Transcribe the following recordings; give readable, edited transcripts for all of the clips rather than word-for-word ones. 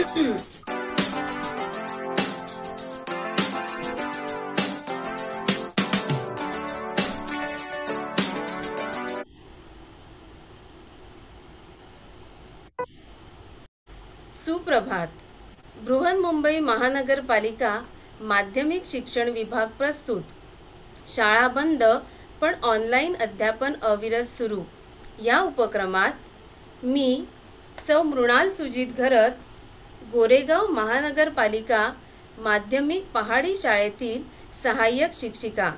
सुप्रभात. बृहन्मुंबई महानगरपालिका माध्यमिक शिक्षण विभाग प्रस्तुत शाळा बंद पण ऑनलाईन अध्यापन अविरत सुरू या उपक्रमात मी सौ मृणाल सुजित घरत, गोरेगाव महानगरपालिका माध्यमिक पहाडी शाळेतील सहाय्यक शिक्षिका,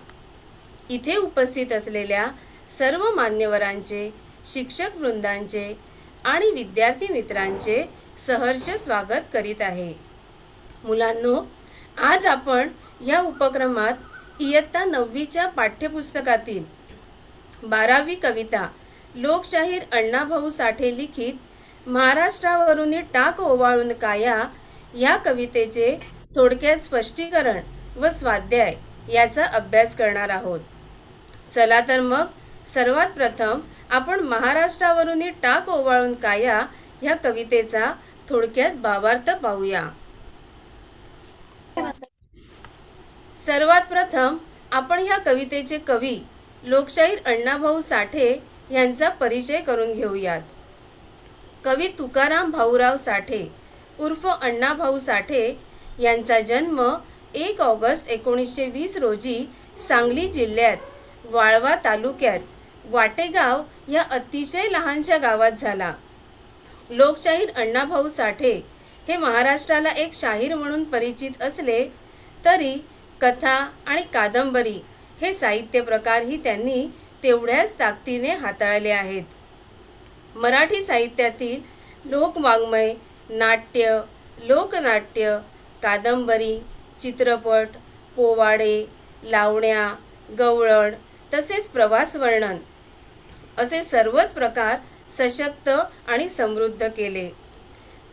इथे उपस्थित असलेल्या सर्व मान्यवरांचे, शिक्षक वृंदांचे आणि विद्यार्थी मित्रांचे सहर्ष स्वागत करीत आहे. मुलांनो, आज आपण या उपक्रमात इयत्ता 9वीच्या पाठ्यपुस्तकातील 12वी कविता लोकशाहीर अण्णाभाऊ साठे लिखित महाराष्ट्रावरून टाक ओवाळून काया या कवितेचे थोडक्यात स्पष्टीकरण व स्वाध्याय याचा अभ्यास करणार आहोत. चला तर मग सर्वात प्रथम आपण महाराष्ट्रावरून टाक ओवाळून काया या कवितेचा थोडक्यात भावार्थ पाहूया. सर्वात प्रथम आपण या कवितेचे कवी लोकशाहीर अण्णाभाऊ साठे यांचा परिचय करून घेऊयात. कवी तुकाराम भाऊराव साठे उर्फ अण्णाभाऊ साठे यांचा जन्म 1 ऑगस्ट 1920 रोजी सांगली जिल्ह्यात वाळवा तालुक्यात वाटेगाव या अतिशय लहानशा गावात झाला. लोकशाहीर अण्णाभाऊ साठे हे महाराष्ट्राला एक शाहीर म्हणून परिचित असले तरी कथा आणि कादंबरी हे साहित्य प्रकारही त्यांनी तेवढ्याच ताकदीने हाताळले आहेत. मराठी साहित्यातील लोकवाङ्मय, नाट्य, लोकनाट्य, कादंबरी, चित्रपट, पोवाडे, लावण्या, गवळण तसेच प्रवास वर्णन असे सर्वच प्रकार सशक्त आणि समृद्ध केले.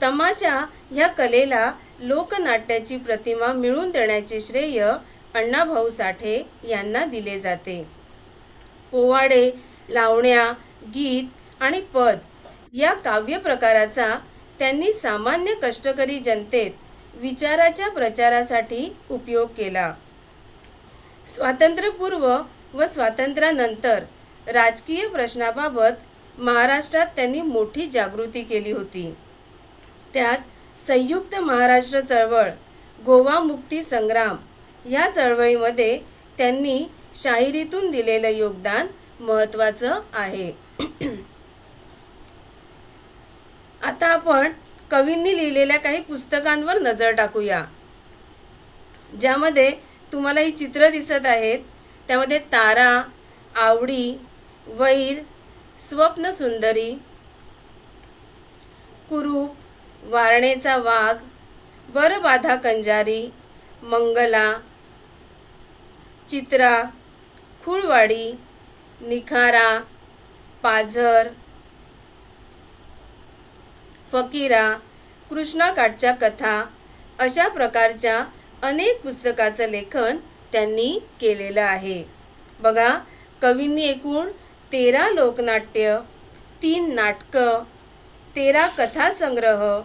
तमाशा ह्या कलेला लोकनाट्याची प्रतिमा मिळवून देण्याचे श्रेय अण्णाभाऊ साठे यांना दिले जाते. पोवाडे, लावण्या, गीत आणि पद या काव्य प्रकाराचा त्यांनी सामान्य कष्टकरी जनतेत विचाराच्या प्रचारासाठी उपयोग केला. स्वातंत्र्यपूर्व व स्वातंत्र्यानंतर राजकीय प्रश्नाबाबत महाराष्ट्रात त्यांनी मोठी जागृती केली होती. त्यात संयुक्त महाराष्ट्र चळवळ, गोवा मुक्ती संग्राम या चळवळीमध्ये त्यांनी शाहिरीतून दिलेलं योगदान महत्त्वाचं आहे. आता आपण कवींनी लिहिलेल्या काही पुस्तकांवर नजर टाकूया, ज्यामध्ये तुम्हाला ही चित्र दिसत आहेत. त्यामध्ये तारा, आवडी, वैर, स्वप्न सुंदरी, कुरूप, वारणेचा वाघ, बरबाधा कंजारी, मंगला, चित्रा, खुळवाडी, निखारा, पाझर, फकीरा, कृष्णाकाठच्या कथा अशा प्रकारच्या अनेक पुस्तकाचं लेखन त्यांनी केलेलं आहे. बघा, कवींनी एकूण 13 लोकनाट्य, 3 नाटकं, 13 कथासंग्रह,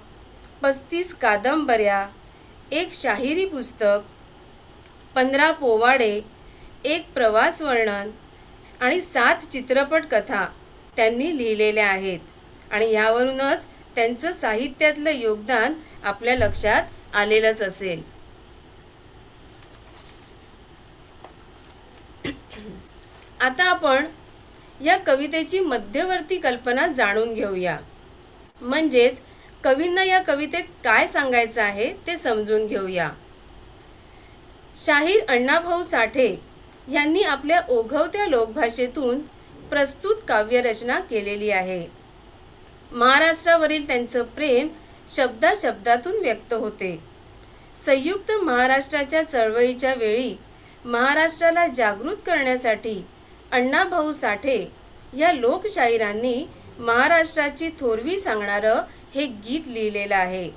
35 कादंबऱ्या, 1 शाहिरी पुस्तक, 15 पोवाडे, 1 प्रवास वर्णन आणि 7 चित्रपट कथा त्यांनी लिहिलेल्या आहेत. आणि यावरूनच त्यांचं साहित्यातलं योगदान आपल्या लक्षात आलेलंच असेल. आता आपण या कवितेची मध्यवर्ती कल्पना जाणून घेऊया. म्हणजेच कवींना या कवितेत काय सांगायचं आहे ते समजून घेऊया. शाहीर अण्णाभाऊ साठे यांनी आपल्या ओघवत्या लोकभाषेतून प्रस्तुत काव्यरचना केलेली आहे. महाराष्ट्रावरील त्यांचं प्रेम शब्दाशब्दातून व्यक्त होते. संयुक्त महाराष्ट्राच्या चळवळीच्या वेळी महाराष्ट्राला जागृत करण्यासाठी अण्णाभाऊ साठे या लोकशाहिरांनी महाराष्ट्राची थोरवी सांगणारं हे गीत लिहिलेलं आहे.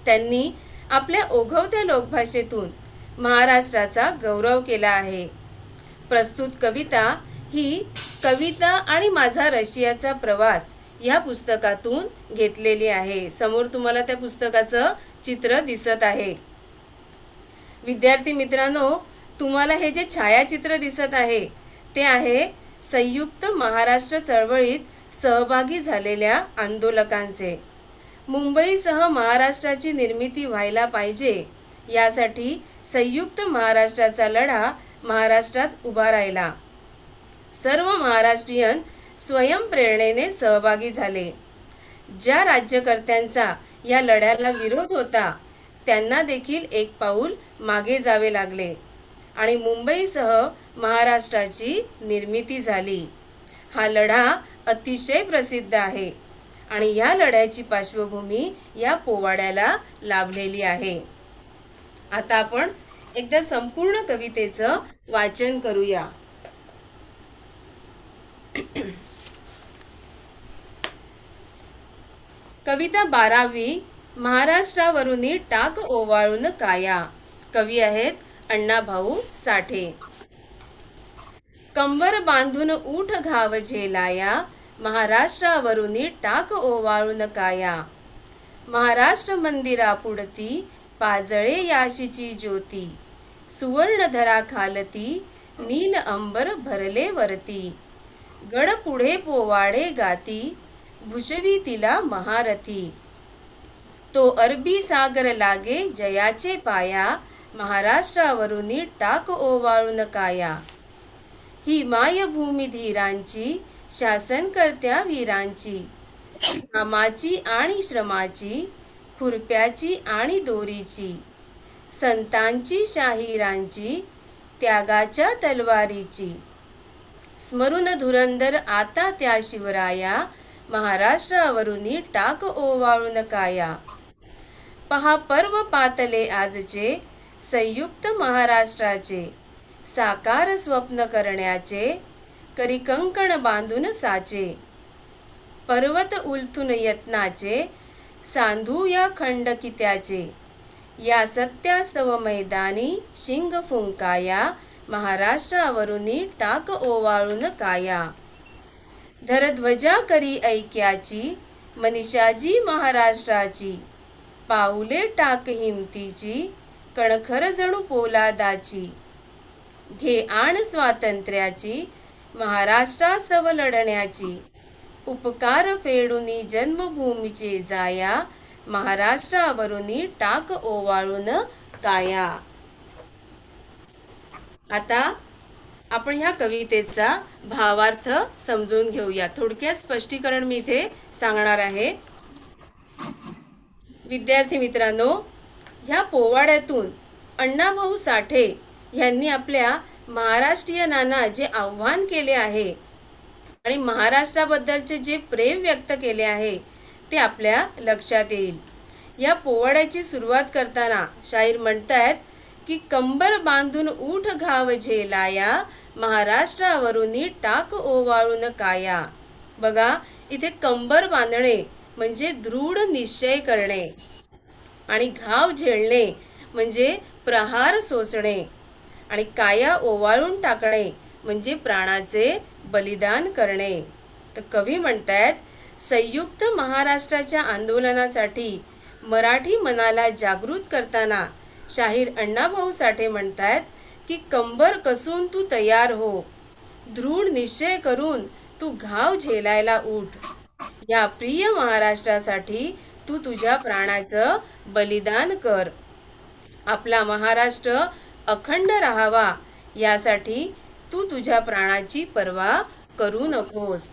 त्यांनी आपल्या ओघवत्या लोकभाषेतून महाराष्ट्राचा गौरव केला आहे. प्रस्तुत कविता ही कविता आणि माझा रशियाचा प्रवास या पुस्तकातून घेतलेली आहे। समोर तुम्हाला त्या पुस्तकाचं चित्र दिसत आहे। विद्यार्थी मित्रांनो, तुम्हाला हे जे छायाचित्र दिसत आहे ते आहे संयुक्त महाराष्ट्र चळवळीत सहभागी झालेल्या आंदोलकांचे। मुंबईसह महाराष्ट्राची निर्मिती व्हायला पाहिजे यासाठी संयुक्त महाराष्ट्राचा लढा महाराष्ट्रात उभा राहिला। सर्व महाराष्ट्रीयन स्वयंप्रेरणेने सहभागी झाले। ज्या राज्यकर्त्यांचा या लढ्याला विरोध होता त्यांना देखील एक पाऊल मागे जावे लागले आणि मुंबईसह महाराष्ट्राची निर्मिती झाली। हा लढा अतिशय प्रसिद्ध आहे आणि या लढ्याची पार्श्वभूमी या पोवाड्याला लाभलेली आहे। आता आपण एकदा संपूर्ण कवितेचं वाचन करूया। कविता 12वी, महाराष्ट्रावरून टाक ओवाळून काया। कवी आहेत अण्णाभाऊ साठे। कंबर बांधून ऊठ घाव झेलाया, महाराष्ट्रावरून टाक ओवाळून काया। महाराष्ट्र मंदिरापुढती पाजळे याशीची ज्योती, सुवर्णधरा खालती नील अंबर भरले वरती। गड पुढे पोवाडे गाती, भुषवी तिला महारथी। तो अरबी सागर लागे जयाचे पाया, महाराष्ट्रावरून टाक ओवाळून काया। ही मायभूमी धीरांची, शासनकर्त्या वीरांची। कामाची आणि श्रमाची, खुरप्याची आणि दोरीची। संतांची शाहिरांची, त्यागाच्या तलवारीची। स्मरून धुरंदर आता त्या शिवराया, महाराष्ट्रावरून टाक ओवाळून काया। पहा पर्व पातले आजचे, संयुक्त महाराष्ट्राचे। साकार स्वप्न करण्याचे, करी कंकण बांधून साचे। पर्वत उलथून यत्नाचे, सांधू या खंडकित्याचे। या सत्यास्तव मैदानी शिंग फुंकाया, महाराष्ट्रावरून टाक ओवाळून काया। धर ध्वजा करी ऐक्याची, मनीषाजी महाराष्ट्राची। पाऊले टाक हिमतीची, कणखर जणू पोलादाची। घे आण स्वातंत्र्याची, महाराष्ट्रास्तव लढण्याची। उपकार फेडूनी जन्मभूमीचे जाया, महाराष्ट्रावरून टाक ओवाळून काया। आता आपण ह्या कवितेचा भावार्थ समजून घेऊया। थोडक्यात स्पष्टीकरण मी इथे सांगणार आहे। विद्यार्थी मित्रांनो, ह्या पोवाड्यातून अण्णाभाऊ साठे यांनी आपल्या महाराष्ट्रीयनांना जे आव्हान केले आहे आणि महाराष्ट्राबद्दलचे जे प्रेम व्यक्त केले आहे ते आपल्या लक्षात येईल। या पोवाड्याची सुरुवात करताना शाहीर म्हणतात की कंबर बांधून ऊठ घाव झेलाया, महाराष्ट्रावरून टाक ओवाळून काया। बघा, इथे कंबर बांधणे म्हणजे दृढ निश्चय करणे आणि घाव झेलणे म्हणजे प्रहार सोसणे आणि काया ओवाळून टाकणे म्हणजे प्राणाचे बलिदान करणे। तर कवी म्हणतात, संयुक्त महाराष्ट्राच्या आंदोलनासाठी मराठी मनाला जागृत करताना शाहीर अण्णाभाऊ साठे म्हणतात की कंबर कसून तू तयार हो, दृढ निश्चय करून तू घाव झेलायला उठ। या प्रिय महाराष्ट्रासाठी तू तुझ्या प्राणाचं बलिदान कर। आपला महाराष्ट्र अखंड राहावा यासाठी तू तुझ्या प्राणाची पर्वा करू नकोस।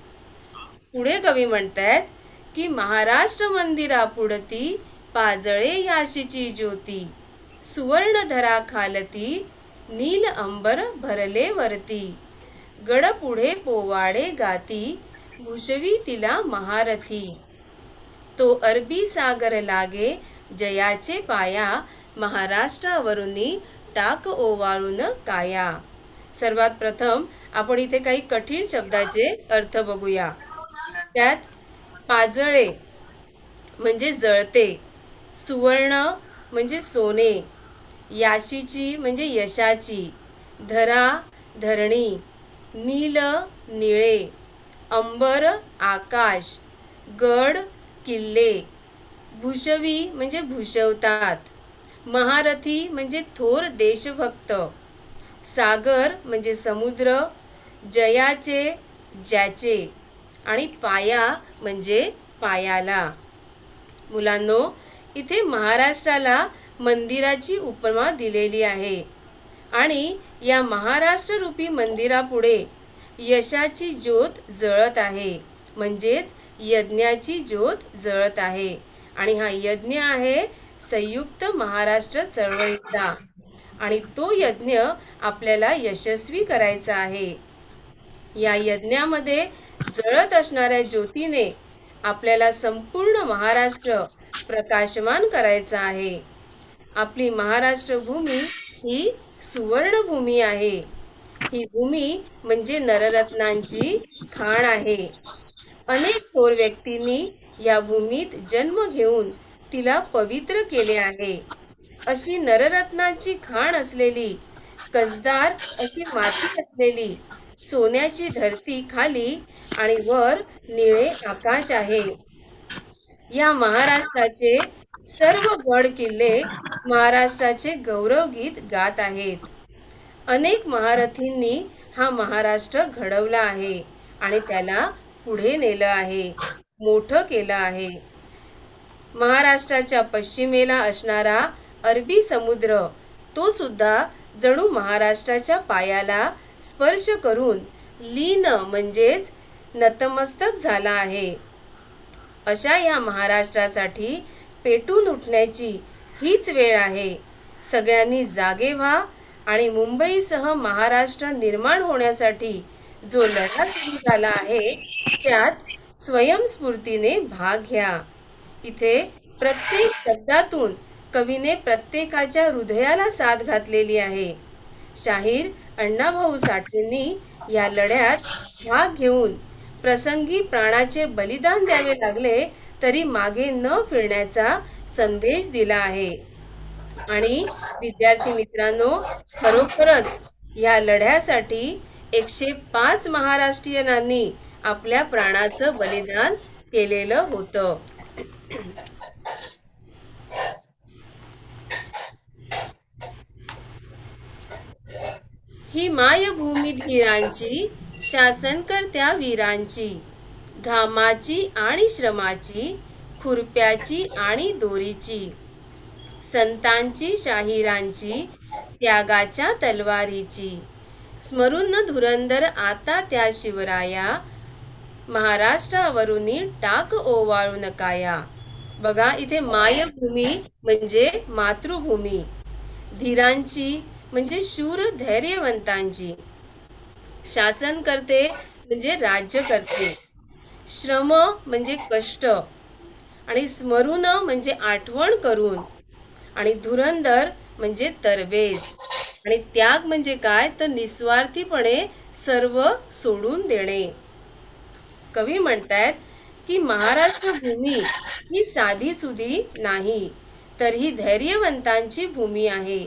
पुढे कवी म्हणतात की महाराष्ट्र मंदिरापुढती पाजळे याशीची ज्योती, सुवर्णधरा खालती नील अंबर भरले वरती। गड पुढे पोवाडे गाती, भुषवी तिला महारथी। तो अरबी सागर लागे जयाचे पाया, महाराष्ट्रावरून टाक ओवाळून काया। सर्वात प्रथम आपण इथे काही कठीण शब्दाचे अर्थ बघूया। त्यात पाजळे म्हणजे जळते, सुवर्ण म्हणजे सोने, याशीची म्हणजे यशाची, धरा धरणी, नील निळे, अंबर आकाश, गड किल्ले, भूषवी म्हणजे भूषवतात, महारथी म्हणजे थोर देशभक्त, सागर म्हणजे समुद्र, जयाचे ज्याचे आणि पाया म्हणजे पायाला. मुलांनो, इथे महाराष्ट्राला मंदिराची उपमा दिलेली आहे आणि या महाराष्ट्र रूपी मंदिरापुढे यशाची ज्योत जळत आहे, म्हणजेच यज्ञाची ज्योत जळत आहे. आणि हा यज्ञ आहे संयुक्त महाराष्ट्र चळवळीचा आणि तो यज्ञ आपल्याला यशस्वी करायचा आहे. या यज्ञामध्ये जळत असणाऱ्या ज्योतीने आपल्याला संपूर्ण महाराष्ट्र प्रकाशमान करायचा आहे. आपली महाराष्ट्र भूमी ही सुवर्ण भूमी आहे. ही भूमी म्हणजे नररत्नांची खाण आहे. अनेक थोर व्यक्तींनी या भूमीत जन्म घेऊन तिला पवित्र केले आहे. अशी नररत्नांची खाण असलेली, कसदार अशी माती असलेली सोन्याची धरती खाली आणि वर निळे आकाश आहे. या महाराष्ट्राचे सर्व गड किल्ले महाराष्ट्राचे गौरवगीत गात आहेत. अनेक महारथींनी हा महाराष्ट्र घडवला आहे आणि त्याला पुढे नेलं आहे, मोठं केलं आहे. महाराष्ट्राच्या पश्चिमेला असणारा अरबी समुद्र तो सुद्धा जणू महाराष्ट्राच्या पायाला स्पर्श करून लीन म्हणजेच नतमस्तक झाला आहे. अशा या महाराष्ट्रासाठी पेटून उठण्याची हीच वेळ आहे. सगळ्यांनी जागे व्हा आणि मुंबईसह महाराष्ट्र निर्माण होण्यासाठी जो लढा सुरू झाला आहे त्यात स्वयंस्फूर्तीने भाग घ्या. इथे प्रत्येक शब्दातून कवीने प्रत्येकाच्या हृदयाला साथ घातलेली आहे. शाहीर अण्णाभाऊ साठेंनी या लढ्यात भाग घेऊन प्रसंगी प्राणाचे बलिदान द्यावे लागले तरी मागे न फिरण्याचा संदेश दिला आहे. आणि विद्यार्थी मित्रांनो, खरोखरच या लढ्यासाठी 105 महाराष्ट्रीयनांनी आपल्या प्राणाचं बलिदान केलेलं होतं. ही मायभूमी धीरांची, शासनकर्त्या वीरांची, घामाची आणि श्रमाची, खुरप्याची आणि दोरीची, संतांची शाहिरांची, त्यागाच्या तलवारीची, स्मरून धुरंदर आता त्या शिवराया, महाराष्ट्रावरुनी टाक ओवाळू नकाया. बघा, इथे मायभूमी म्हणजे मातृभूमी, धीरांची म्हणजे शूर धैर्यवंतांची, शासन करते म्हणजे राज्य करते, श्रम म्हणजे कष्ट आणि स्मरून म्हणजे आठवण करून, आणि धुरंदर म्हणजे तरबेज, आणि त्याग म्हणजे काय तर निस्वार्थीपणे सर्व सोडून देणे. कवी म्हणतात की महाराष्ट्र भूमी ही साधी सुधी नाही, तर ही धैर्यवंतांची भूमी आहे,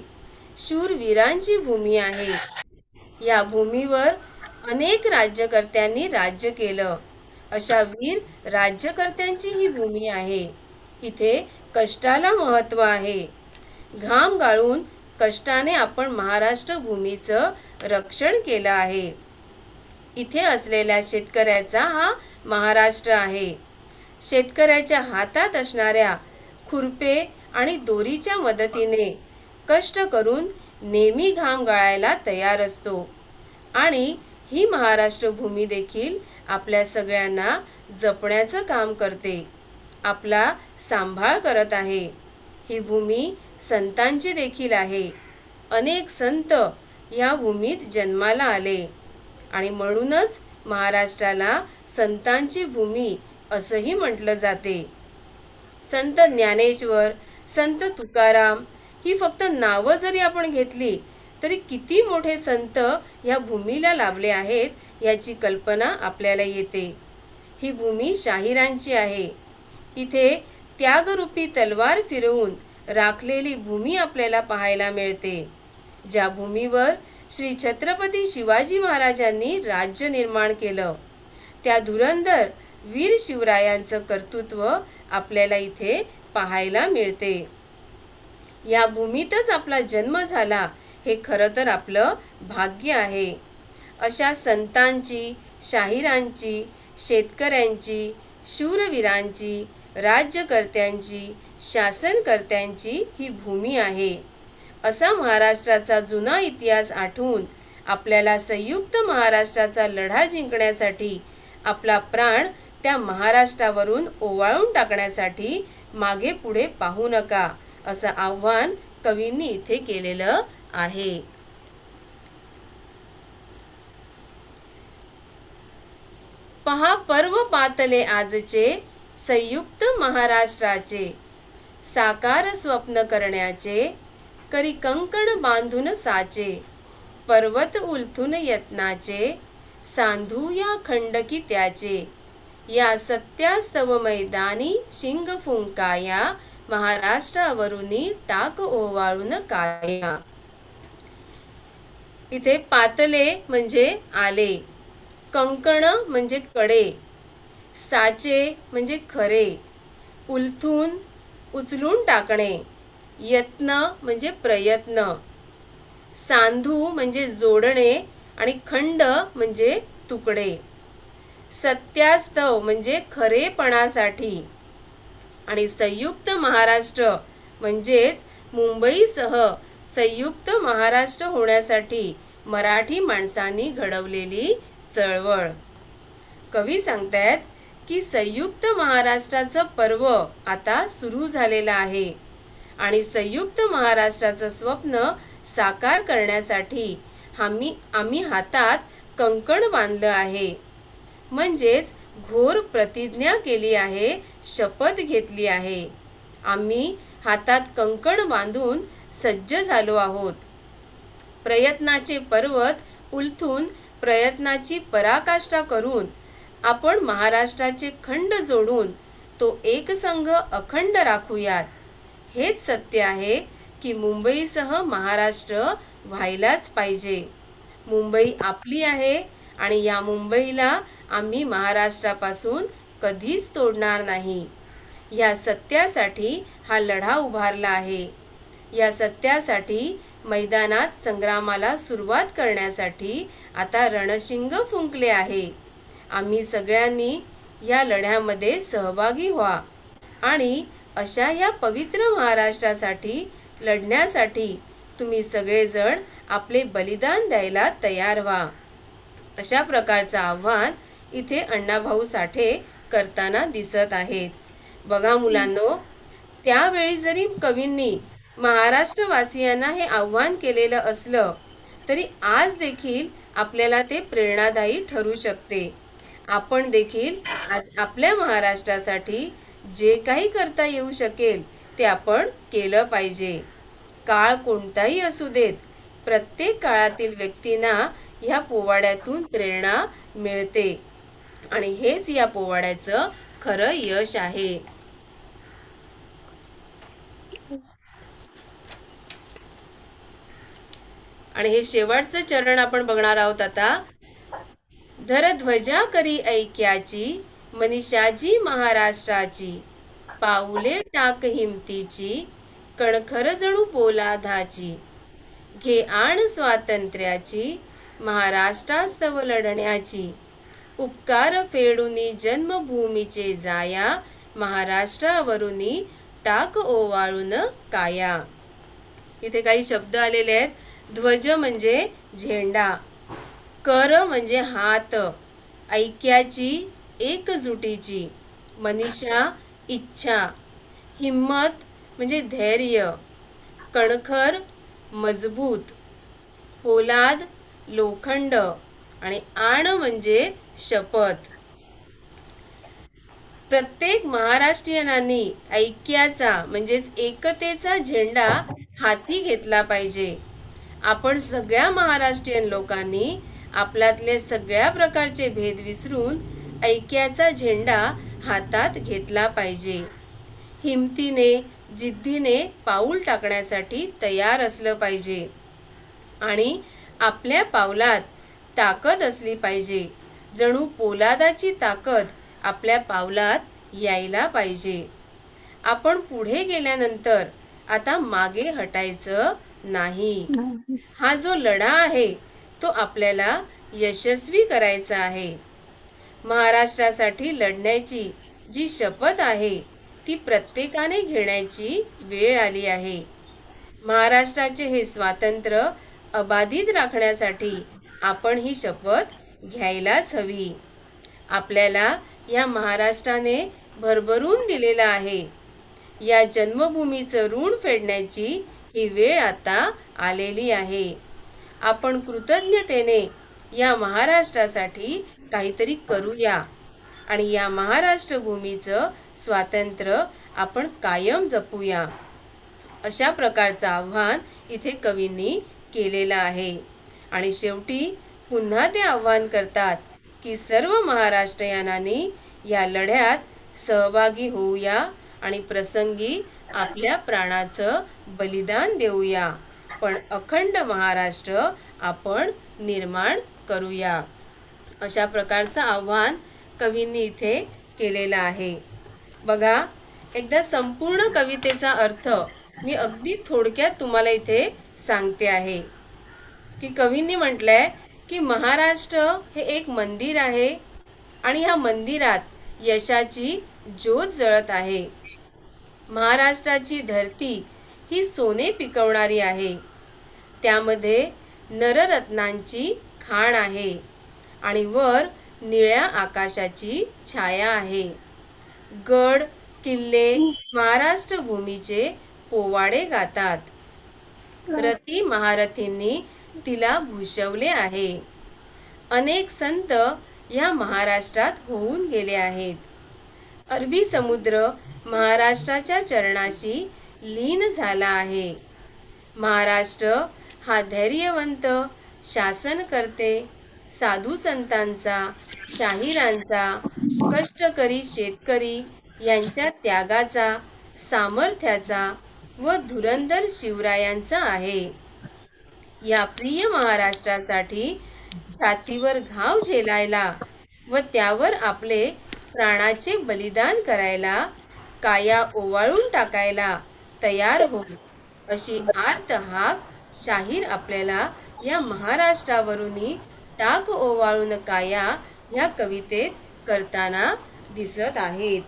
शूरवीरांची भूमी आहे. या भूमीवर अनेक राज्यकर्त्यांनी राज्य केलं, अशा वीर राज्यकर्त्यांची ही भूमी आहे. इथे कष्टाला महत्त्व आहे. घाम गाळून कष्टाने आपण महाराष्ट्र भूमीचं रक्षण केलं आहे. इथे असलेल्या शेतकऱ्याचा हा महाराष्ट्र आहे. शेतकऱ्याच्या हातात असणाऱ्या खुरपे आणि दोरीच्या मदतीने कष्ट करून नेहमी घाम गाळायला तयार असतो. आणि ही महाराष्ट्र भूमी देखील आपल्या सगळ्यांना जपण्याचं काम करते, आपला सांभाळ करत आहे. ही भूमी संतांची देखील आहे. अनेक संत या भूमीत जन्माला आले आणि म्हणूनच महाराष्ट्राला संतांची भूमी असंही म्हटलं जाते. संत ज्ञानेश्वर, संत तुकाराम ही फक्त नावं जरी आपण घेतली तरी किती मोठे संत या भूमीला लाभले आहेत याची कल्पना आपल्याला येते. ही भूमी शाहिरांची आहे. इथे त्यागरूपी तलवार फिरवून राखलेली भूमी आपल्याला पाहायला मिळते. ज्या भूमीवर श्री छत्रपती शिवाजी महाराजांनी राज्य निर्माण केलं, त्या धुरंधर वीर शिवरायांचं कर्तृत्व आपल्याला इथे पाहायला मिळते। या भूमीतच आपला जन्म झाला हे खरं तर आपलं भाग्य आहे। अशा संतांची, शाहिरांची, शेतकऱ्यांची, शूरवीरांची, राज्यकर्त्यांची, शासनकर्त्यांची ही भूमी आहे। असा महाराष्ट्राचा जुना इतिहास आठवून आपल्याला संयुक्त महाराष्ट्राचा लढा जिंकण्यासाठी आपला प्राण त्या महाराष्ट्रावरून ओवाळून टाकण्यासाठी मागे पुढे पाहू नका असं आव्हान कवींनी इथे केलेलं आहे। पहा पर्व पातले आजचे संयुक्त महाराष्ट्राचे, साकार स्वप्न करण्याचे करी कंकण बांधून साचे, पर्वत उलथून यत्नाचे सांधूया खंडकी त्याचे, या सत्यास्तव मैदानी शिंग फुंकाया, महाराष्ट्रावरुनी टाक ओवाळून काया। इथे पातले म्हणजे आले, कंकण म्हणजे कडे, साचे म्हणजे खरे, उलथून उचलून टाकणे, यत्न म्हणजे प्रयत्न, सांधू म्हणजे जोडणे आणि खंड म्हणजे तुकडे, सत्यास्तव म्हणजे खरेपणासाठी आणि संयुक्त महाराष्ट्र म्हणजेच मुंबईसह संयुक्त महाराष्ट्र होण्यासाठी मराठी माणसांनी घडवलेली चळवळ। कवी सांगतायत की संयुक्त महाराष्ट्राचं पर्व आता सुरू झालेलं आहे आणि संयुक्त महाराष्ट्राचं स्वप्न साकार करण्यासाठी आम्ही हातात कंकण बांधलं आहे, म्हणजेच घोर प्रतिज्ञा केली आहे, शपथ घेतली आहे। आम्ही हातात कंकण बांधून सज्ज झालो आहोत। प्रयत्नाचे पर्वत उलथून प्रयत्नाची पराकाष्ठा करून आपण महाराष्ट्राचे खंड जोडून तो एकसंघ अखंड राखूयात। हेच सत्य आहे की मुंबईसह महाराष्ट्र व्हायलाच पाहिजे। मुंबई आपली आहे आणि या मुंबईला आम्ही महाराष्ट्रापासून कधीच तोडणार नाही। या सत्यासाठी हा लढा उभारला आहे। या सत्यासाठी मैदानात संग्रामाला सुरुवात करण्यासाठी आता रणशिंग फुंकले आहे। आम्ही सगळ्यांनी या लढ्यामध्ये सहभागी व्हा आणि अशा या पवित्र महाराष्ट्रासाठी लढण्यासाठी तुम्ही सगळेजण आपले बलिदान द्यायला तयार व्हा। अशा प्रकारचं आव्हान इथे अण्णाभाऊ साठे करताना दिसत आहेत। बघा मुलांनो, त्यावेळी जरी कवींनी महाराष्ट्रवासियांना हे आव्हान केलेलं असलं तरी आज देखील आपल्याला ते प्रेरणादायी ठरू शकते। आपण देखील आपल्या महाराष्ट्रासाठी जे काही करता येऊ शकेल ते आपण केलं पाहिजे। काळ कोणताही असू देत, प्रत्येक काळातील व्यक्तींना ह्या पोवाड्यातून प्रेरणा मिळते आणि हेच या पोवाड्याचं खरं यश आहे। आणि हे शेवटचं चरण आपण बघणार आहोत आता। धर ध्वजा करी ऐक्याची, मनीषाजी महाराष्ट्राची, पाऊले टाक हिमतीची, कणखर जणू पोलादाची, घे आण स्वातंत्र्याची, महाराष्ट्रास्तव लढण्याची, उपकार फेडूनी जन्मभूमीचे जाया, महाराष्ट्रावरुनी टाक ओवाळून काया। इथे काही शब्द आलेले आहेत। ध्वज म्हणजे झेंडा, कर म्हणजे हात, ऐक्याची एकजुटीची, मनीषा इच्छा, हिम्मत म्हणजे धैर्य, कणखर मजबूत, पोलाद लोखंड आणि आण म्हणजे शपथ। प्रत्येक महाराष्ट्रीयनांनी ऐक्याचा म्हणजेच एकतेचा झेंडा हाती घेतला पाहिजे। आपण सगळ्या महाराष्ट्रीयन लोकांनी आपल्यातले सगळ्या प्रकारचे भेद विसरून ऐक्याचा झेंडा हातात घेतला पाहिजे। हिमतीने जिद्दीने पाऊल टाकण्यासाठी तयार असलं पाहिजे आणि आपल्या पावलात ताकद असली पाहिजे। जणू पोलादाची ताकद आपल्या पावलात यायला पाहिजे. आपण पुढे गेल्यानंतर आता मागे हटायचं नाही. हा जो लढा आहे तो आपल्याला यशस्वी करायचा आहे. महाराष्ट्रासाठी लढण्याची जी शपथ आहे ती प्रत्येकाने घेण्याची वेळ आली आहे. महाराष्ट्राचे हे स्वातंत्र्य अबाधित राखण्यासाठी आपण ही शपथ घ्यायलाच हवी. आपल्याला या महाराष्ट्राने भरभरून दिलेला आहे. या जन्मभूमीचं ऋण फेडण्याची ही वेळ आता आलेली आहे. आपण कृतज्ञतेने या महाराष्ट्रासाठी काहीतरी करूया आणि या महाराष्ट्र भूमीचं स्वातंत्र्य आपण कायम जपूया. अशा प्रकारचं आव्हान इथे कवींनी केलेलं आहे. आणि शेवटी पुन्हा ते आव्हान करतात की सर्व महाराष्ट्रीयांनी या लढ्यात सहभागी होऊया आणि प्रसंगी आपल्या प्राणाचं बलिदान देऊया, पण अखंड महाराष्ट्र आपण निर्माण करूया. अशा प्रकारचं आव्हान कवींनी इथे केलेलं आहे. बघा, एकदा संपूर्ण कवितेचा अर्थ मी अगदी थोडक्यात तुम्हाला इथे सांगते आहे की कवींनी म्हटलंय की महाराष्ट्र हे एक मंदिर आहे आणि ह्या मंदिरात यशाची ज्योत जळत आहे. महाराष्ट्राची धरती ही सोने पिकवणारी आहे. त्यामध्ये नररत्नांची खाण आहे आणि वर निळ्या आकाशाची छाया आहे. गड किल्ले महाराष्ट्र भूमीचे पोवाडे गातात. रथी महारथींनी तिला भूषवले आहे. अनेक संत या महाराष्ट्रात होऊन गेले आहेत. अरबी समुद्र महाराष्ट्राच्या चरणाशी लीन झाला आहे. महाराष्ट्र हा धैर्यवंत शासनकर्ते, साधू संतांचा, शाहिरांचा, कष्टकरी शेतकरी यांच्या त्यागाचा, सामर्थ्याचा व धुरंधर शिवरायांचा आहे. या प्रिय महाराष्ट्रासाठी छातीवर घाव झेलायला व त्यावर आपले प्राणाचे बलिदान करायला, काया ओवाळून टाकायला तयार हो, अशी आर्त हाक शाहीर आपल्याला या महाराष्ट्रावरूनही टाक ओवाळून काया या कवितेत करताना दिसत आहेत.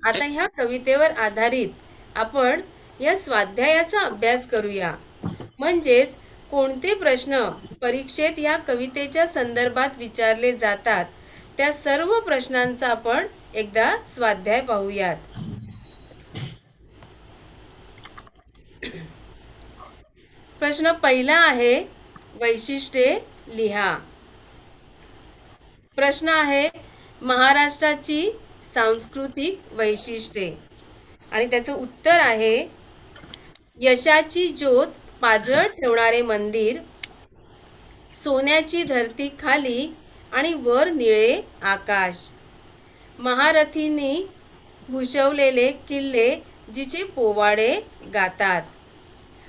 आता ह्या कवितेवर आधारित आपण या स्वाध्यायाचा अभ्यास करूया. म्हणजेच कोणते प्रश्न परीक्षेत या कवितेच्या संदर्भात विचारले जातात त्या सर्व प्रश्नांचा आपण एकदा स्वाध्याय पाहूयात. प्रश्न पहिला आहे वैशिष्ट्ये लिहा. प्रश्न आहे महाराष्ट्राची सांस्कृतिक वैशिष्ट्ये आणि त्याचं उत्तर आहे यशाची ज्योत पाजळत ठेवणारे मंदिर, सोन्याची धरती खाली आणि वर निळे आकाश, महारथींनी भूषवलेले किल्ले जिचे पोवाडे गातात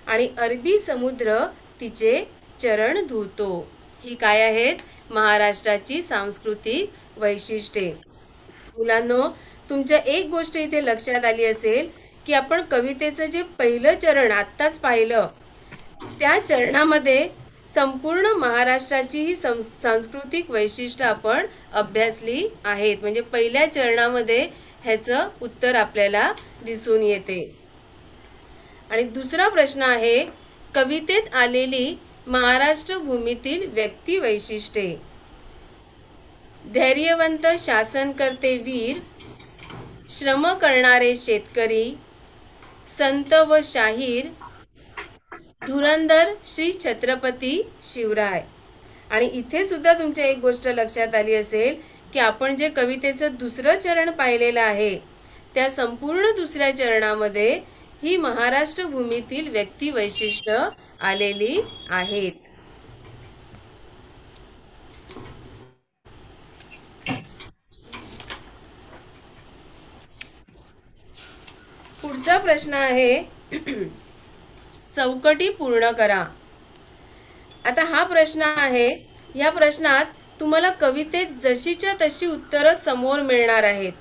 आणि अरबी समुद्र तिचे चरण धुतो. ही काय आहेत महाराष्ट्राची सांस्कृतिक वैशिष्ट्ये. मुलांनो, तुमच्या एक गोष्ट इथे लक्षात आली असेल की आपण कवितेचं जे पहिलं चरण आत्ताच पाहिलं त्या चरणामध्ये संपूर्ण महाराष्ट्राची ही सांस्कृतिक वैशिष्ट्य आपण अभ्यासली आहेत. म्हणजे पहिल्या चरणामध्ये ह्याचं उत्तर आपल्याला दिसून येते. आणि दुसरा प्रश्न आहे कवितेत आलेली महाराष्ट्र भूमीतील व्यक्ती वैशिष्ट्ये. धैर्यवंत शासनकर्ते वीर, श्रम करणारे शेतकरी, संत व शाहीर, धुरंधर श्री छत्रपती शिवराय. आणि इथे सुद्धा तुमच्या एक गोष्ट लक्षात आली असेल की आपण जे कवितेचं दुसरं चरण पाहिलेलं आहे त्या संपूर्ण दुसऱ्या चरणामध्ये ही महाराष्ट्र भूमीतील व्यक्ती वैशिष्ट्य आलेली आहेत. पुढचा प्रश्न आहे चौकटी पूर्ण करा. आता हा प्रश्न आहे. या प्रश्नात तुम्हाला कवितेत जशीच्या तशी उत्तरं समोर मिळणार आहेत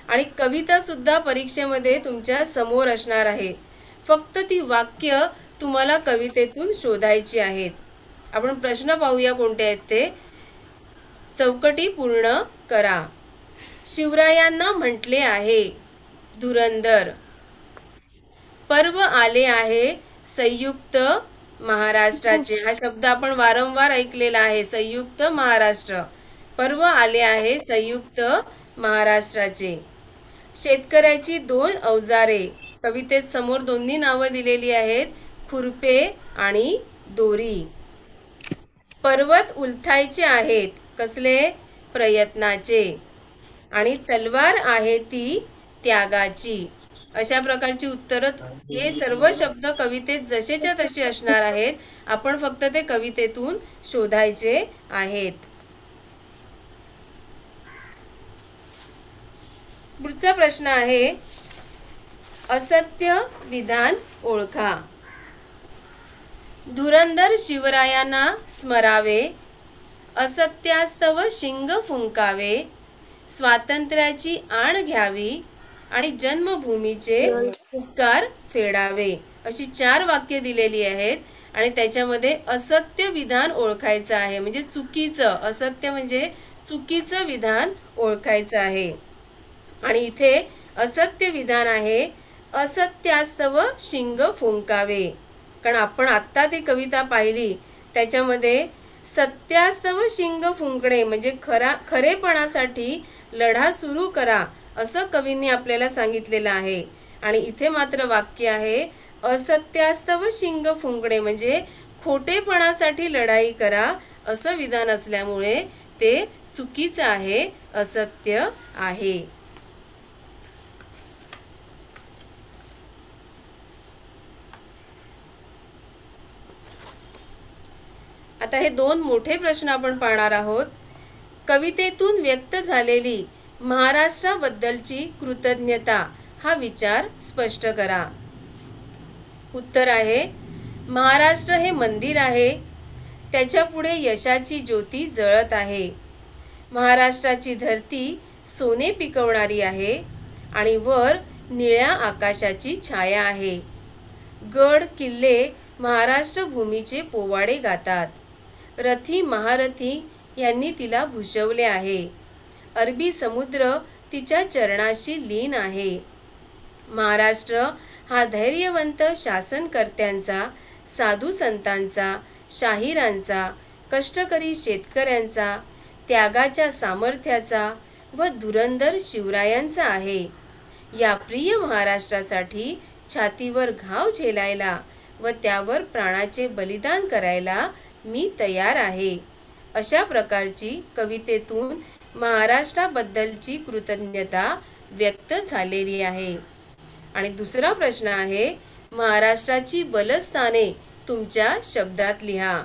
आणि कविता सुद्धा परीक्षेमध्ये तुमच्या समोर असणार आहे. फक्त ती वाक्य तुम्हाला कवितेतून शोधायची आहेत. आपण प्रश्न पाहूया कोणते आहेत ते. चौकटी पूर्ण करा. शिवरायांना म्हटले आहे धुरंधर. पर्व आले आहे संयुक्त महाराष्ट्राचे. हा शब्द आपण वारंवार ऐकलेला आहे. संयुक्त महाराष्ट्र. पर्व आले आहे संयुक्त महाराष्ट्राचे. शेतकऱ्याची 2 अवजारे. कवितेत समोर दोन्ही नावं दिलेली आहेत, खुरपे आणि दोरी. पर्वत उलथायचे आहेत. कसले? प्रयत्नाचे. आणि तलवार आहे ती त्यागाची. अशा प्रकारची उत्तरं. हे सर्व शब्द कवितेत जसेच्या तसे असणार आहेत. आपण फक्त ते कवितेतून शोधायचे आहेत. पुढचा प्रश्न आहे असत्य विधान ओळखा. धुरंधर शिवरायांना स्मरावे. असत्यास्तव शिंग फुंकावे. स्वातंत्र्याची आण घ्यावी आणि जन्मभूमीचे उपकार फेडावे. अशी 4 वाक्य दिलेली आहेत आणि त्याच्यामध्ये असत्य विधान ओळखायचं आहे. म्हणजे चुकीचं. असत्य म्हणजे चुकीचं विधान ओळखायचं आहे. आणि इथे असत्य विधान आहे असत्यास्तव शिंग फुंकावे. कारण आपण आत्ता ती कविता पाहिली त्याच्यामध्ये सत्यास्तव शिंग फुंकणे म्हणजे खरेपणासाठी लढा सुरू करा असं कवींनी आपल्याला सांगितलेलं आहे. आणि इथे मात्र वाक्य आहे असत्यास्तव शिंग फुंकणे म्हणजे खोटेपणासाठी लढाई करा असं विधान असल्यामुळे ते चुकीचं आहे, असत्य आहे. आता हे 2 मोठे प्रश्न आपण पाहणार आहोत. कवितेतून व्यक्त झालेली महाराष्ट्राबद्दलची कृतज्ञता हा विचार स्पष्ट करा. उत्तर आहे महाराष्ट्र हे मंदिर आहे. त्याच्या पुढे यशाची ज्योती जळत आहे. महाराष्ट्राची धरती सोने पिकवणारी आहे आणि वर निळ्या आकाशाची छाया आहे. गड किल्ले महाराष्ट्र भूमीचे पोवाडे गातात. रथी महारथी यांनी तिला भूषवले आहे. अरबी समुद्र तिच्या चरणाशी लीन आहे. महाराष्ट्र हा धैर्यवंत शासनकर्त्यांचा, साधू संतांचा, शाहिरांचा, कष्टकरी शेतकऱ्यांचा, त्यागाच्या सामर्थ्याचा व धुरंधर शिवरायांचा आहे. या प्रिय महाराष्ट्रासाठी छातीवर घाव झेलायला व त्यावर प्राणाचे बलिदान करायला मी तयार आहे. अशा प्रकारची कवितेतून महाराष्ट्राबद्दलची कृतज्ञता व्यक्त झालेली आहे. आणि दुसरा प्रश्न आहे महाराष्ट्राची बलस्थाने तुमच्या शब्दात लिहा.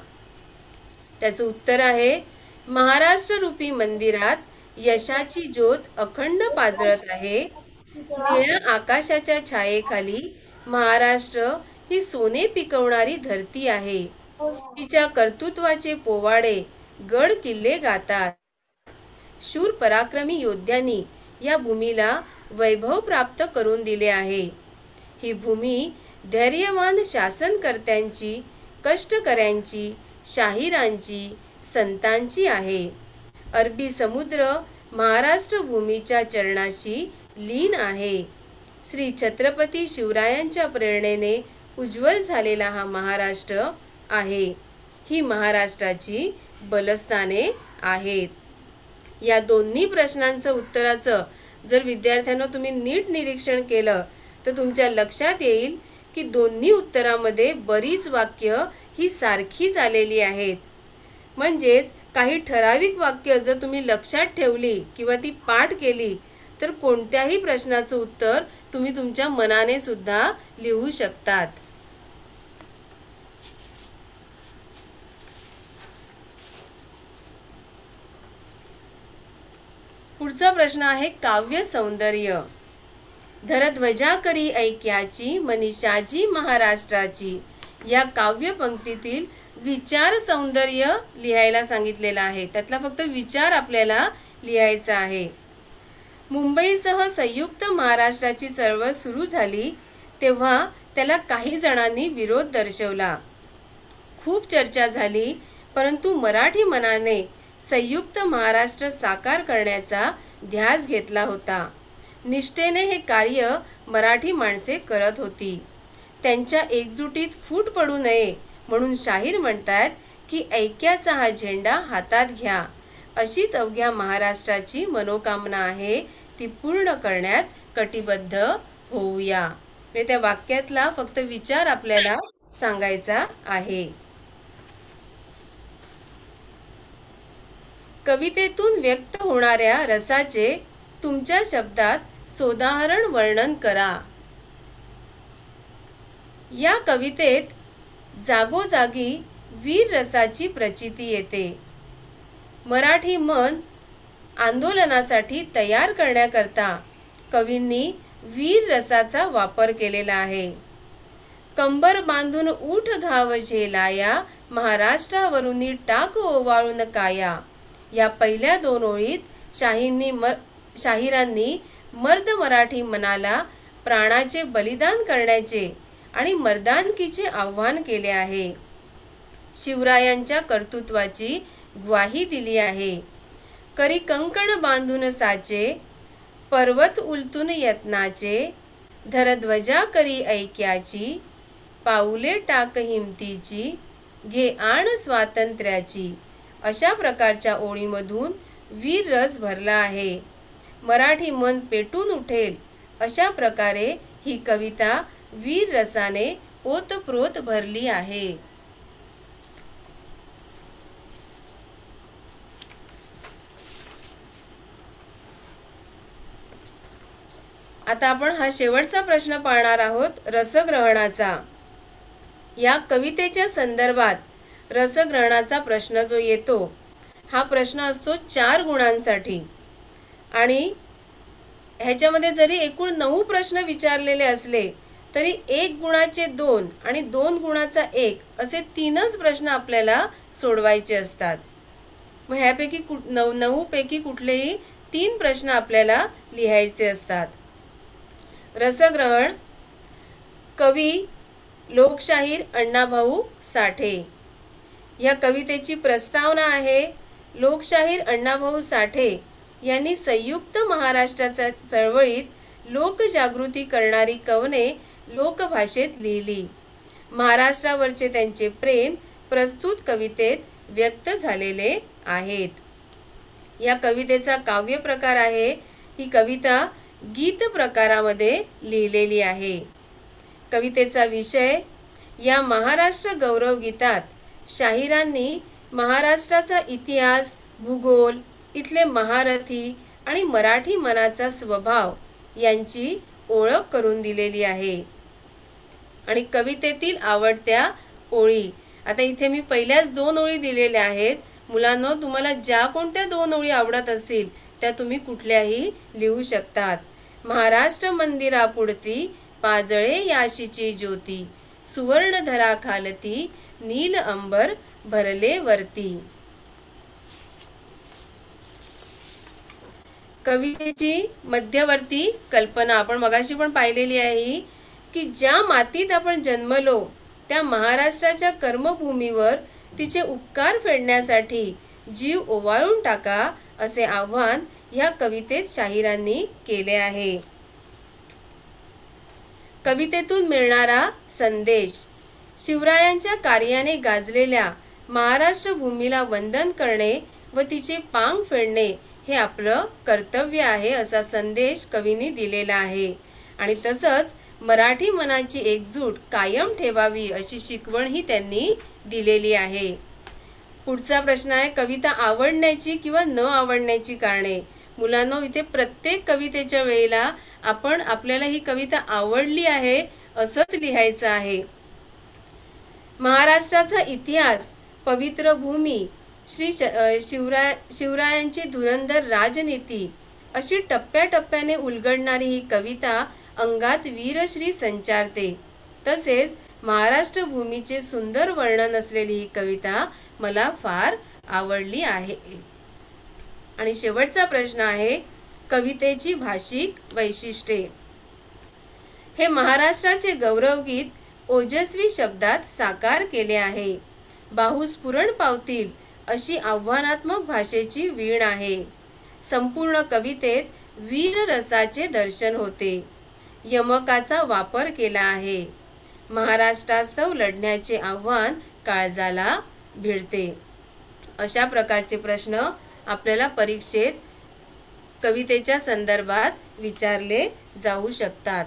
त्याचं उत्तर आहे महाराष्ट्र रूपी मंदिरात यशाची ज्योत अखंड पाजळत आहे. निळ्या आकाशाच्या छायेखाली महाराष्ट्र ही सोने पिकवणारी धरती आहे. तिच्या कर्तृत्वाचे पोवाडे गड किल्ले गातात. शूर पराक्रमी योद्ध्यांनी या भूमीला वैभव प्राप्त करून दिले आहे. ही भूमी धैर्यवान शासनकर्त्यांची, कष्टकऱ्यांची, शाहिरांची, संतांची आहे. अरबी समुद्र महाराष्ट्र भूमीच्या चरणाशी लीन आहे. श्री छत्रपती शिवरायांच्या प्रेरणेने उज्ज्वल झालेला हा महाराष्ट्र आहे. ही महाराष्ट्राची बलस्थाने आहेत. या दोन्ही प्रश्नांचं उत्तराचं जर विद्यार्थ्यांना तुम्ही नीट निरीक्षण केलं तर तुमच्या लक्षात येईल की दोन्ही उत्तरामध्ये बरीच वाक्य ही सारखीच आलेली आहेत. म्हणजेच काही ठराविक वाक्य जर तुम्ही लक्षात ठेवली किंवा ती पाठ केली तर कोणत्याही प्रश्नाचं उत्तर तुम्ही तुमच्या मनाने सुद्धा लिहू शकतात. पुढचा प्रश्न आहे काव्य सौंदर्य. धरध्वजा करी ऐक्याची मनीषाजी महाराष्ट्राची. या काव्यपंक्तीतील विचार सौंदर्य लिहायला सांगितलेलं आहे. त्यातला फक्त विचार आपल्याला लिहायचा आहे. मुंबईसह संयुक्त महाराष्ट्राची चळवळ सुरू झाली तेव्हा त्याला काही जणांनी विरोध दर्शवला. खूप चर्चा झाली, परंतु मराठी मनाने संयुक्त महाराष्ट्र साकार करण्याचा ध्यास घेतला होता. निष्ठेने हे कार्य मराठी माणसे करत होती. त्यांच्या एकजुटीत फूट पडू नये म्हणून शाहीर म्हणतात की ऐक्याचा हा झेंडा हातात घ्या. अशीच अवघ्या महाराष्ट्राची मनोकामना आहे, ती पूर्ण करण्यात कटिबद्ध होऊया. म्हणजे त्या वाक्यातला फक्त विचार आपल्याला सांगायचा आहे. कवितेतून व्यक्त होणाऱ्या रसाचे तुमच्या शब्दात सोदाहरण वर्णन करा. या कवितेत जागोजागी वीर रसाची प्रचिती येते. मराठी मन आंदोलनासाठी तयार करण्याकरता कवींनी वीर रसाचा वापर केलेला आहे. कंबर बांधून उठ घाव झेलाया, महाराष्ट्रावरून टाक ओवाळून काया. या पहिल्या 2 ओळीत शाहिरांनी मर्द मराठी मनाला प्राणाचे बलिदान करण्याचे आणि मर्दानकीचे आव्हान केले आहे. शिवरायांच्या कर्तृत्वाची ग्वाही दिली आहे. करी कंकण बांधून साचे, पर्वत उलटून यत्नाचे, धरध्वजा करी ऐक्याची, पाऊले टाक हिमतीची, घे आण स्वातंत्र्याची. अशा प्रकारच्या ओळीमधून वीर रस भरला आहे. मराठी मन पेटून उठेल अशा प्रकारे ही कविता वीर रसाने ओतप्रोत भरली आहे. आता आपण हा शेवटचा प्रश्न पाहणार आहोत, रसग्रहणाचा. या कवितेच्या संदर्भात रसग्रहणाचा प्रश्न जो येतो, हा प्रश्न असतो 4 गुणांसाठी. आणि ह्याच्यामध्ये जरी एकूण 9 प्रश्न विचारलेले असले तरी 1 गुणाचे 2 आणि 2 गुणाचा 1 असे 3च प्रश्न आपल्याला सोडवायचे असतात. मग ह्यापैकी 9 पैकी कुठलेही 3 प्रश्न आपल्याला लिहायचे असतात. रसग्रहण. कवी लोकशाहीर अण्णाभाऊ साठे. या कवितेची प्रस्तावना आहे. लोकशाहीर अण्णाभाऊ साठे यांनी संयुक्त महाराष्ट्राच्या चळवळीत लोकजागृती करणारी कवने लोकभाषेत लिहिली. महाराष्ट्रावरचे त्यांचे प्रेम प्रस्तुत कवितेत व्यक्त झालेले आहेत. या कवितेचा काव्य प्रकार आहे. ही कविता गीत प्रकारामध्ये लिहिलेली आहे. कवितेचा विषय. या महाराष्ट्र गौरव गीतात शाहिरांनी महाराष्ट्राचा इतिहास, भूगोल, इथले महारथी आणि मराठी मनाचा स्वभाव यांची ओळख करून दिलेली आहे. आणि कवितेतील आवडत्या ओळी. आता इथे मी पहिल्याच 2 ओळी दिलेल्या आहेत. मुलांनो, तुम्हाला ज्या कोणत्या 2 ओळी आवडत असतील त्या तुम्ही कुठल्याही लिहू शकतात. महाराष्ट्र मंदिरापुढती पाजळे याशीची ज्योती, सुवर्णधरा खालती नील अंबर भरले वरती. कवितेची मध्यवर्ती कल्पना आपण मगाशी पण पाहिलेली आहे की ज्या मातीत आपण जन्मलो त्या महाराष्ट्राच्या कर्मभूमीवर तिचे उपकार फेडण्यासाठी जीव ओवाळून टाका असे आव्हान या कवितेत शाहिरांनी केले आहे. कवितेतून मिळणारा संदेश. शिवरायांच्या कार्याने गाजलेल्या महाराष्ट्र भूमीला वंदन करणे व तिचे पांग फेडणे हे आपलं कर्तव्य आहे असा संदेश कवींनी दिलेला आहे. आणि तसंच मराठी मनाची एकजूट कायम ठेवावी अशी शिकवणही त्यांनी दिलेली आहे. पुढचा प्रश्न आहे, कविता आवडण्याची किंवा न आवडण्याची कारणे. मुलांनो, इथे प्रत्येक कवितेच्या वेळेला आपण आपल्याला ही कविता आवडली आहे असंच लिहायचं आहे. महाराष्ट्राचा इतिहास, पवित्र भूमी, शिवरायांची धुरंधर राजनीती अशी टप्प्याटप्प्याने उलगडणारी ही कविता अंगात वीरश्री संचारते. तसेच महाराष्ट्र भूमीचे सुंदर वर्णन असलेली ही कविता मला फार आवडली आहे. आणि शेवटचा प्रश्न आहे, कवितेची भाषिक वैशिष्ट्ये. हे महाराष्ट्राचे गौरवगीत ओजस्वी शब्दात साकार केले आहे. बाहुस्फुरण पावतील अशी आव्हानात्मक भाषेची वीण आहे. संपूर्ण कवितेत वीररसाचे दर्शन होते. यमकाचा वापर केला आहे. महाराष्ट्रास्तव लढण्याचे आव्हान काळजाला भिडते. अशा प्रकारचे प्रश्न आपल्याला परीक्षेत कवितेच्या संदर्भात विचारले जाऊ शकतात.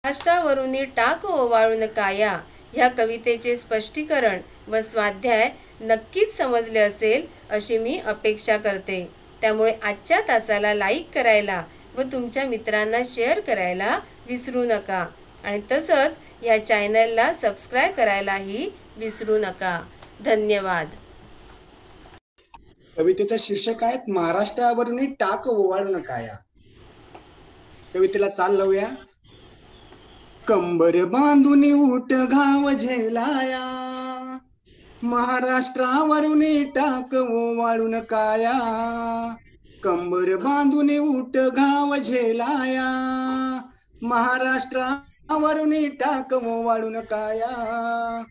महाराष्ट्रावरून टाक ओवाळून काया ह्या कवितेचे स्पष्टीकरण व स्वाध्याय नक्कीच समजले असेल अशी मी अपेक्षा करते. त्यामुळे आजच्या तासाला लाईक करायला व तुमच्या मित्रांना शेअर करायला विसरू नका. आणि तसंच या चॅनलला सबस्क्राईब करायलाही विसरू नका. धन्यवाद. कवितेचं शीर्षक आहे महाराष्ट्रावरून टाक ओवाळून काया. कवितेला चाल लावूया. कंबर बांधून उठ घाव झेलाया, महाराष्ट्रावरून टाक ओवाळून काया. कंबर बांधून उठ घाव झेलाया, महाराष्ट्रावरून टाक ओवाळून काया.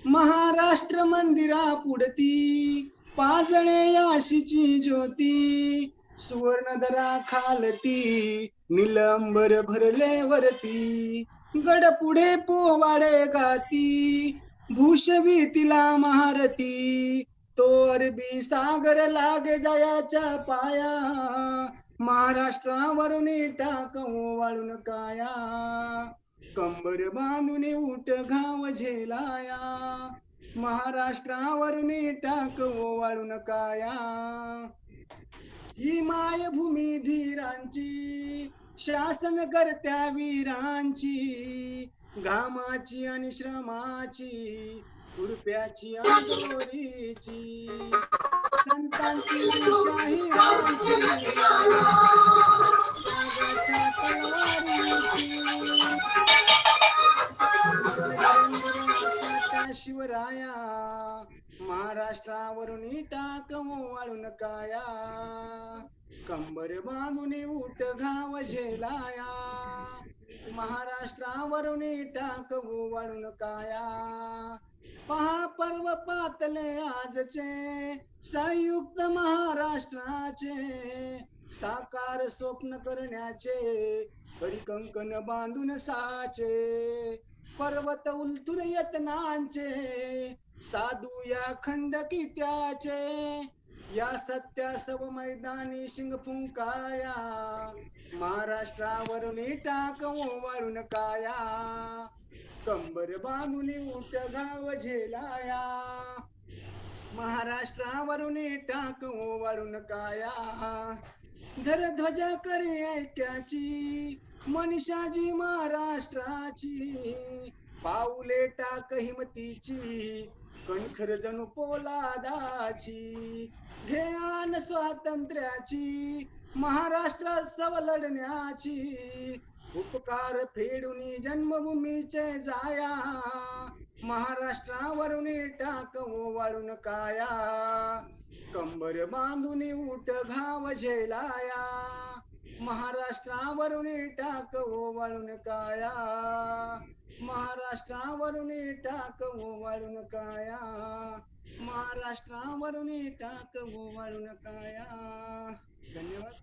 महाराष्ट्र मंदिरा पुढती पाजळे याशीची ज्योती, सुवर्णधरा खालती निलंबर भरले वरती. गड पुढे पोवाडे गाती, भूषवी तिला महारती. तो अरबी सागर लागे जायाच्या पाया, महाराष्ट्रावरून टाक ओवाळून काया. कंबर बांधून उठ घाव झेलाया, महाराष्ट्रावरून टाक ओवाळून काया. ही मायभूमी धीरांची, शासन करत्या वीरांची. घामाची आणि श्रमाची, रुपयाची आणि दोरीची. संतांची शाहिरांची, त्यागाच्या तलवारीची. शिवराया, महाराष्ट्रावरून टाक ओवाळून काया. कंबर बांधून उठ घाव झेलाया, महाराष्ट्रावरून टाक ओवाळून काया. पहा पर्व पातले आजचे, संयुक्त महाराष्ट्राचे. साकार स्वप्न करण्याचे, परिकंकण बांधून साचे. पर्वत उलथून यत्नांचे, साधू या खंडकित्याचे. या सत्यासव मैदानी शिंग फुंकाया, महाराष्ट्रावरून टाक ओवाळून काया. कंबर बांधून उठ घाव झेलाया, महाराष्ट्रावरून टाक ओवाळून काया. धर ध्वजा करे ऐक्याची, मनीषाजी महाराष्ट्राची. पाऊले टाक हिमतीची, कणखर जणू पोलादाची. घे आन स्वातंत्र्याची, महाराष्ट्रास्तव लढण्याची. उपकार फेडून जन्मभूमीचे जाया, महाराष्ट्रावरून टाक ओवाळून काया. कंबर बांधून उठ घाव झेलाया, महाराष्ट्रावरून टाक ओवाळून काया. महाराष्ट्रावरून टाक ओवाळून काया, महाराष्ट्रावरून टाक ओवाळून काया. धन्यवाद.